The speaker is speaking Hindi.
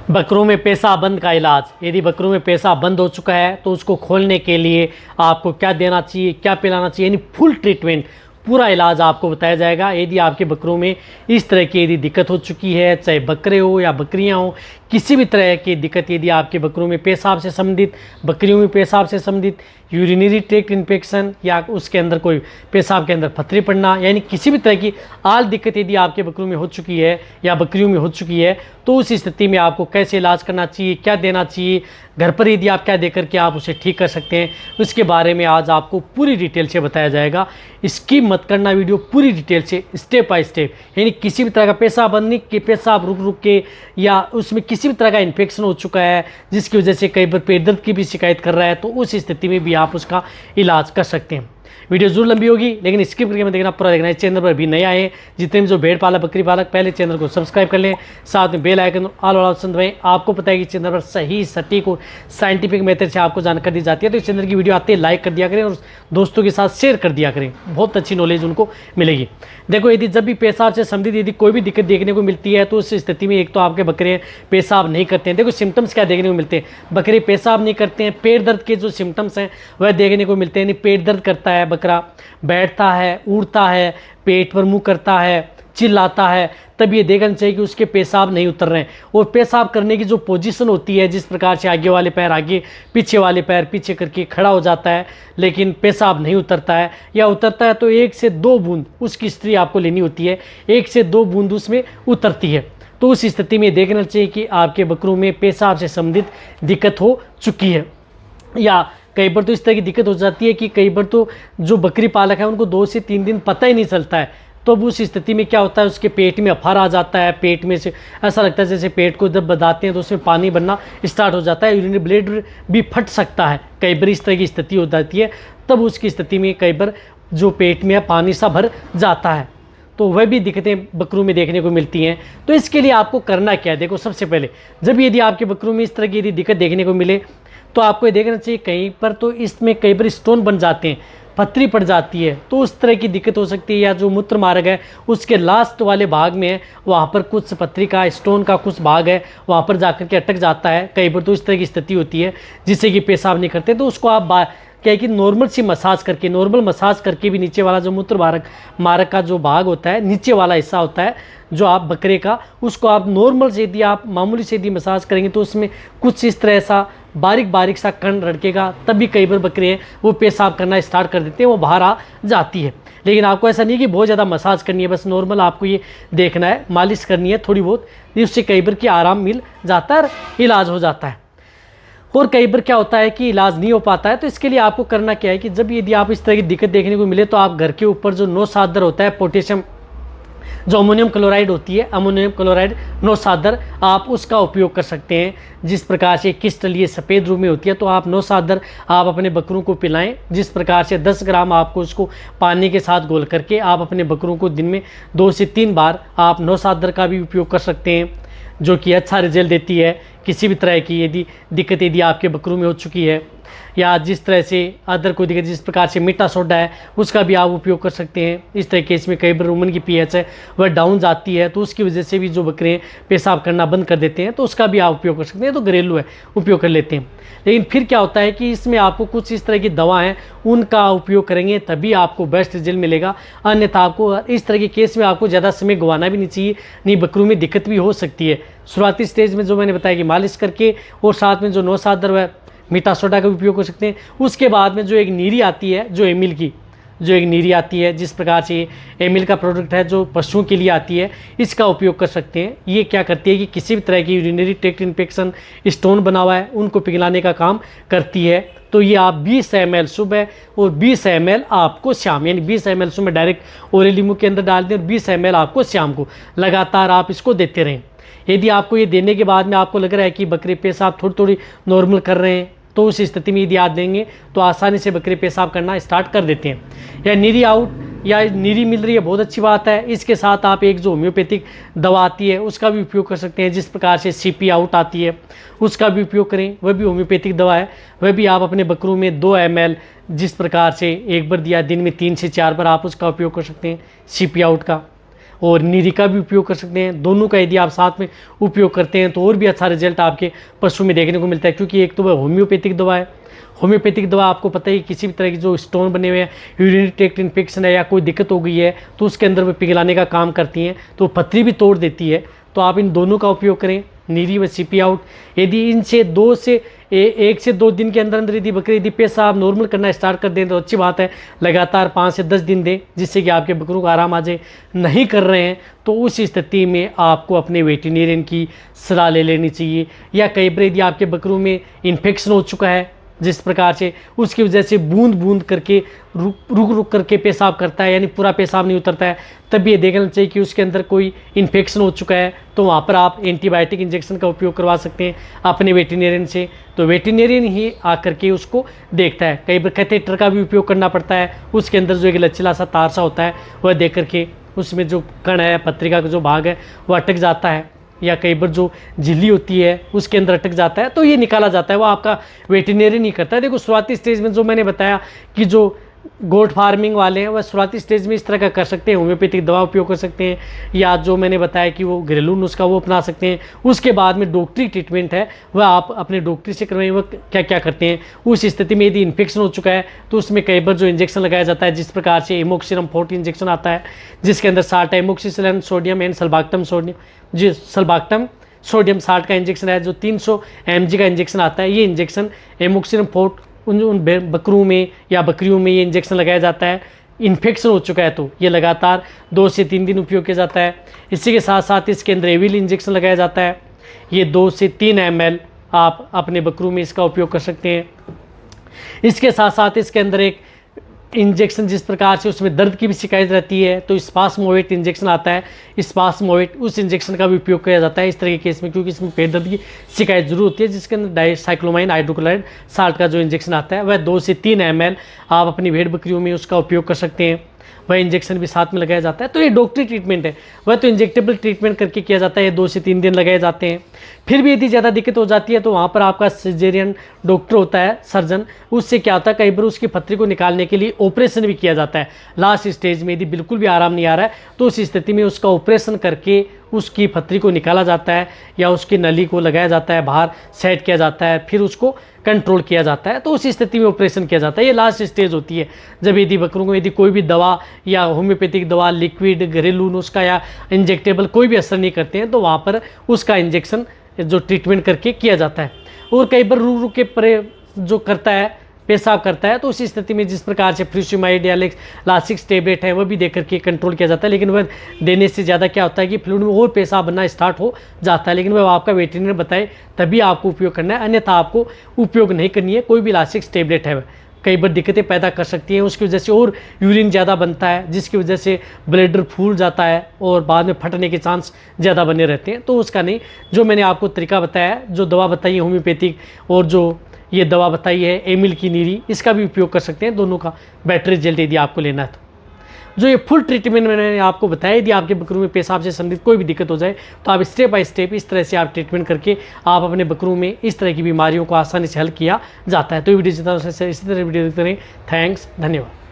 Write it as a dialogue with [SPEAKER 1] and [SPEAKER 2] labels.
[SPEAKER 1] बकरों में पेशाब बंद का इलाज। यदि बकरों में पेशाब बंद हो चुका है तो उसको खोलने के लिए आपको क्या देना चाहिए, क्या पिलाना चाहिए, यानी फुल ट्रीटमेंट, पूरा इलाज आपको बताया जाएगा। यदि आपके बकरों में इस तरह की यदि दिक्कत हो चुकी है, चाहे बकरे हो या बकरियां हो, किसी भी तरह की दिक्कत यदि आपके बकरों में पेशाब से संबंधित, बकरियों में पेशाब से संबंधित, यूरिनरी ट्रैक्ट इन्फेक्शन या उसके अंदर कोई पेशाब के अंदर पथरी पड़ना, यानी किसी भी तरह की आल दिक्कत यदि आपके बकरों में हो चुकी है या बकरियों में हो चुकी है, तो उस स्थिति में आपको कैसे इलाज करना चाहिए, क्या देना चाहिए, घर पर यदि आप क्या देकर के आप उसे ठीक कर सकते हैं, उसके बारे में आज आपको पूरी डिटेल से बताया जाएगा। स्किप मत करना वीडियो, पूरी डिटेल से स्टेप बाय स्टेप, यानी किसी भी तरह का पेशाब बनने के, पेशाब रुक रुक के या उसमें किसी भी तरह का इन्फेक्शन हो चुका है जिसकी वजह से कई बार पेट दर्द की भी शिकायत कर रहा है, तो उस स्थिति में भी आप उसका इलाज कर सकते हैं। वीडियो जरूर लंबी होगी लेकिन स्किप करके मत देखना, पूरा देखना। इस चैनल पर भी नए आए हैं, जितने भी जो भेड़ पालक बकरी पालक, पहले चैनल को सब्सक्राइब कर लें, साथ में बेल आइकन ऑल वाला ऑप्शन दबाएं। आपको पता है कि चैनल पर सही, सटीक और साइंटिफिक मेथड से आपको जानकारी दी जाती है, तो इस चैनल की वीडियो आते ही लाइक कर दिया करें और दोस्तों के साथ शेयर कर दिया करें, बहुत अच्छी नॉलेज उनको मिलेगी। देखो, यदि जब भी पेशाब से संबंधित यदि कोई भी दिक्कत देखने को मिलती है तो उस स्थिति में एक तो आपके बकरे पेशाब नहीं करते हैं। देखो सिम्टम्स क्या देखने को मिलते हैं, बकरे पेशाब नहीं करते हैं, पेट दर्द के जो सिम्टम्स हैं वह देखने को मिलते हैं। पेट दर्द करता है बकरा, बैठता है, उड़ता है, पेट पर मुंह करता है, चिल्लाता है, तब ये देखना चाहिए कि उसके पेशाब नहीं उतर रहे हैं। और पेशाब करने की जो पोजीशन होती है, जिस प्रकार से आगे वाले पैर आगे, पीछे वाले पैर पीछे करके खड़ा हो जाता है लेकिन पेशाब नहीं उतरता है, या उतरता है तो 1 से 2 बूंद उसकी स्त्री आपको लेनी होती है, 1 से 2 बूंद उसमें उतरती है। तो उस स्थिति में देखना चाहिए कि आपके बकरों में पेशाब से संबंधित दिक्कत हो चुकी है। या कई बार तो इस तरह की दिक्कत हो जाती है कि कई बार तो जो बकरी पालक है उनको 2 से 3 दिन पता ही नहीं चलता है, तो अब उस स्थिति में क्या होता है, उसके पेट में अफार आ जाता है, पेट में से ऐसा लगता है जैसे पेट को जब बताते हैं तो उसमें पानी बनना स्टार्ट हो जाता है, यूरिनरी ब्लेड भी फट सकता है। कई बार इस तरह की स्थिति हो जाती है, तब उसकी स्थिति में कई बार जो पेट में पानी सा भर जाता है, तो वह भी दिक्कतें बकरों में देखने को मिलती हैं। तो इसके लिए आपको करना क्या है, देखो सबसे पहले जब यदि आपके बकरों में इस तरह की यदि दिक्कत देखने को मिले तो आपको ये देखना चाहिए, कहीं पर तो इसमें कई बार स्टोन बन जाते हैं, पथरी पड़ जाती है, तो उस तरह की दिक्कत हो सकती है। या जो मूत्र मार्ग है उसके लास्ट वाले भाग में है, वहाँ पर कुछ पथरी का, स्टोन का कुछ भाग है, वहाँ पर जाकर के अटक जाता है। कई बार तो इस तरह की स्थिति होती है जिससे कि पेशाब नहीं करते, तो उसको आप क्या है कि नॉर्मल सी मसाज करके, नॉर्मल मसाज करके भी नीचे वाला जो मूत्र मार्ग का जो भाग होता है, नीचे वाला हिस्सा होता है जो आप बकरे का, उसको आप नॉर्मल से यदि आप मामूली से यदि मसाज करेंगे तो उसमें कुछ इस तरह सा बारीक बारीक सा कण लड़केगा, तब भी कई बार बकरे हैं वो पेशाब करना स्टार्ट कर देते हैं, वो बाहर आ जाती है। लेकिन आपको ऐसा नहीं कि बहुत ज़्यादा मसाज करनी है, बस नॉर्मल आपको ये देखना है, मालिश करनी है थोड़ी बहुत, उससे कई बार की आराम मिल जाता है, इलाज हो जाता है। और कई बार क्या होता है कि इलाज नहीं हो पाता है, तो इसके लिए आपको करना क्या है कि जब यदि आप इस तरह की दिक्कत देखने को मिले तो आप घर के ऊपर जो नौसादर होता है, पोटेशियम जो अमोनियम क्लोराइड होती है, अमोनियम क्लोराइड नौसादर, आप उसका उपयोग कर सकते हैं। जिस प्रकार से क्रिस्टल ये सफ़ेद रूप में होती है, तो आप नौसादर आप अपने बकरों को पिलाएं। जिस प्रकार से 10 ग्राम आपको उसको पानी के साथ घोल करके आप अपने बकरों को दिन में 2 से 3 बार आप नौसादर का भी उपयोग कर सकते हैं, जो कि अच्छा रिजल्ट देती है। किसी भी तरह की यदि दिक्कत यदि आपके बकरों में हो चुकी है, या जिस तरह से अदर कोई दिक्कत, जिस प्रकार से मीठा सोडा है उसका भी आप उपयोग कर सकते हैं। इस तरह केस में कई बार रूमन की पीएच है वह डाउन जाती है, तो उसकी वजह से भी जो बकरे पेशाब करना बंद कर देते हैं, तो उसका भी आप उपयोग कर सकते हैं। तो घरेलू है, उपयोग कर लेते हैं। लेकिन फिर क्या होता है कि इसमें आपको कुछ इस तरह की दवा हैं, उनका उपयोग करेंगे तभी आपको बेस्ट रिजल्ट मिलेगा, अन्यथा आपको इस तरह के केस में आपको ज़्यादा समय गंवाना भी नहीं चाहिए, नहीं बकरों में दिक्कत भी हो सकती है। शुरुआती स्टेज में जो मैंने बताया कि मालिश करके और साथ में जो नौसादर व मीठा सोडा का उपयोग कर सकते हैं। उसके बाद में जो एक नीरी आती है, जो एमिल की जो एक नीरी आती है, जिस प्रकार से एमिल का प्रोडक्ट है जो पशुओं के लिए आती है, इसका उपयोग कर सकते हैं। ये क्या करती है कि किसी भी तरह की यूरिनरी ट्रैक्ट इन्फेक्शन, स्टोन बना हुआ है, उनको पिघलाने का काम करती है। तो ये आप 20 ml सुबह और 20 ml आपको शाम, यानी 20 ml सुबह डायरेक्ट ओरली मुंह के अंदर डाल दें और 20 ml आपको शाम को लगातार आप इसको देते रहें। यदि आपको ये देने के बाद में आपको लग रहा है कि बकरे पेशाब थोड़ी थोड़ी नॉर्मल कर रहे हैं, तो उस स्थिति में यदि आप देंगे तो आसानी से बकरे पेशाब करना स्टार्ट कर देते हैं। या नीरी आउट या नीरी मिल रही है, बहुत अच्छी बात है। इसके साथ आप एक जो होम्योपैथिक दवा आती है उसका भी उपयोग कर सकते हैं। जिस प्रकार से सीपी आउट आती है उसका भी उपयोग करें, वह भी होम्योपैथिक दवा है, वह भी आप अपने बकरों में 2 ml जिस प्रकार से एक बार दिया, दिन में 3 से 4 बार आप उसका उपयोग कर सकते हैं सीपी आउट का। और नीरी का भी उपयोग कर सकते हैं। दोनों का यदि आप साथ में उपयोग करते हैं तो और भी अच्छा रिजल्ट आपके पशु में देखने को मिलता है, क्योंकि एक तो वह होम्योपैथिक दवा है। होम्योपैथिक दवा आपको पता ही किसी भी तरह की जो स्टोन बने हुए हैं, यूरिनरी ट्रैक्ट इन्फेक्शन है या कोई दिक्कत हो गई है तो उसके अंदर वो पिघलाने का काम करती हैं, तो पथरी भी तोड़ देती है। तो आप इन दोनों का उपयोग करें, नीरी व सीपी आउट। यदि इनसे 1 से 2 दिन के अंदर अंदर यदि बकरी यदि पेशाब नॉर्मल करना स्टार्ट कर दें तो अच्छी बात है। लगातार 5 से 10 दिन दें जिससे कि आपके बकरों को आराम आ जाए। नहीं कर रहे हैं तो उस स्थिति में आपको अपने वेटरनरियन की सलाह ले लेनी चाहिए। या कई बार यदि आपके बकरों में इन्फेक्शन हो चुका है जिस प्रकार से, उसकी वजह से बूंद बूंद करके रुक करके पेशाब करता है, यानी पूरा पेशाब नहीं उतरता है, तब ये देखना चाहिए कि उसके अंदर कोई इन्फेक्शन हो चुका है। तो वहाँ पर आप एंटीबायोटिक इंजेक्शन का उपयोग करवा सकते हैं अपने वेटरनरियन से। तो वेटरनरियन ही आकर के उसको देखता है। कई बार कैथेटर का भी उपयोग करना पड़ता है, उसके अंदर जो एक लचीला सा तार सा होता है वह देख करके उसमें जो कण है, पत्रिका का जो भाग है वह अटक जाता है, या कई बार जो झिल्ली होती है उसके अंदर अटक जाता है तो ये निकाला जाता है। वो आपका वेटरनरी नहीं करता है। देखो शुरुआती स्टेज में जो मैंने बताया कि जो गोट फार्मिंग वाले हैं वह शुरुआती स्टेज में इस तरह का कर सकते हैं, होम्योपैथिक दवा उपयोग कर सकते हैं, या जो मैंने बताया कि वो घरेलू नुस्खा वो अपना सकते हैं। उसके बाद में डॉक्टरी ट्रीटमेंट है वह आप अपने डॉक्टरी से करवाएं। वह क्या क्या करते हैं, उस स्थिति में यदि इन्फेक्शन हो चुका है तो उसमें कई बार जो इंजेक्शन लगाया जाता है, जिस प्रकार से एमोक्सिलम 40 इंजेक्शन आता है जिसके अंदर 60 amoxicillin sodium and sulbactam sodium, जी सल्बाक्टम सोडियम 60 का इंजेक्शन है, जो 300 mg का इंजेक्शन आता है। ये इंजेक्शन एमोक्सिलम 40 उन बकरों में या बकरियों में ये इंजेक्शन लगाया जाता है। इन्फेक्शन हो चुका है तो ये लगातार 2 से 3 दिन उपयोग किया जाता है। इसी के साथ साथ इसके अंदर एविल इंजेक्शन लगाया जाता है। ये 2 से 3 ml आप अपने बकरों में इसका उपयोग कर सकते हैं। इसके साथ साथ इसके अंदर एक इंजेक्शन जिस प्रकार से उसमें दर्द की भी शिकायत रहती है तो स्पास्मोवेट इंजेक्शन आता है। स्पास्मोवेट उस इंजेक्शन का भी उपयोग किया जाता है इस तरह के केस में, क्योंकि इसमें पेट दर्द की शिकायत जरूर होती है। जिसके अंदर डाइसाइक्लोमाइन हाइड्रोक्लोराइड साल्ट का जो इंजेक्शन आता है वह 2 से 3 ml आप अपनी भेड़ बकरियों में उसका उपयोग कर सकते हैं। वह इंजेक्शन भी साथ में लगाया जाता है। तो ये डॉक्टरी ट्रीटमेंट है, वह तो इंजेक्टेबल ट्रीटमेंट करके किया जाता है। 2 से 3 दिन लगाए जाते हैं। फिर भी यदि ज़्यादा दिक्कत हो जाती है तो वहाँ पर आपका सिजेरियन डॉक्टर होता है, सर्जन, उससे क्या होता है कई बार उसकी पथरी को निकालने के लिए ऑपरेशन भी किया जाता है। लास्ट स्टेज में यदि बिल्कुल भी आराम नहीं आ रहा है तो उस स्थिति में उसका ऑपरेशन करके उसकी पथरी को निकाला जाता है या उसकी नली को लगाया जाता है, बाहर सेट किया जाता है, फिर उसको कंट्रोल किया जाता है। तो उस स्थिति में ऑपरेशन किया जाता है। ये लास्ट स्टेज होती है जब यदि बकरों को यदि कोई भी दवा या होम्योपैथिक दवा, लिक्विड, घरेलू नुस्खा या इंजेक्टेबल कोई भी असर नहीं करते हैं तो वहाँ पर उसका इंजेक्शन जो ट्रीटमेंट करके किया जाता है। और कई बार रुक रुक के परे जो करता है, पेशाब करता है, तो उसी स्थिति में जिस प्रकार से फ्यूसिमाइड या लासिक्स टेबलेट है वह भी दे करके कंट्रोल किया जाता है। लेकिन वह देने से ज़्यादा क्या होता है कि फ्लूइड में और पेशाब बनना स्टार्ट हो जाता है। लेकिन वह आपका वेटरनरी बताए तभी आपको उपयोग करना है, अन्यथा आपको उपयोग नहीं करनी है। कोई भी लासिक्स टेबलेट है कई बार दिक्कतें पैदा कर सकती हैं, उसकी वजह से और यूरिन ज़्यादा बनता है जिसकी वजह से ब्लैडर फूल जाता है और बाद में फटने के चांस ज़्यादा बने रहते हैं। तो उसका नहीं, जो मैंने आपको तरीका बताया, जो दवा बताई है होम्योपैथिक और जो ये दवा बताई है एमिल की नीरी, इसका भी उपयोग कर सकते हैं। दोनों का बेटर रिजल्ट यदि आपको लेना है तो। जो ये फुल ट्रीटमेंट मैंने आपको बताया, यदि आपके बकरों में पेशाब से संबंधित कोई भी दिक्कत हो जाए तो आप स्टेप बाय स्टेप इस तरह से आप ट्रीटमेंट करके आप अपने बकरों में इस तरह की बीमारियों को आसानी से हल किया जाता है। तो ये वीडियो जितना इसी तरह वीडियो देखते रहें। थैंक्स, धन्यवाद।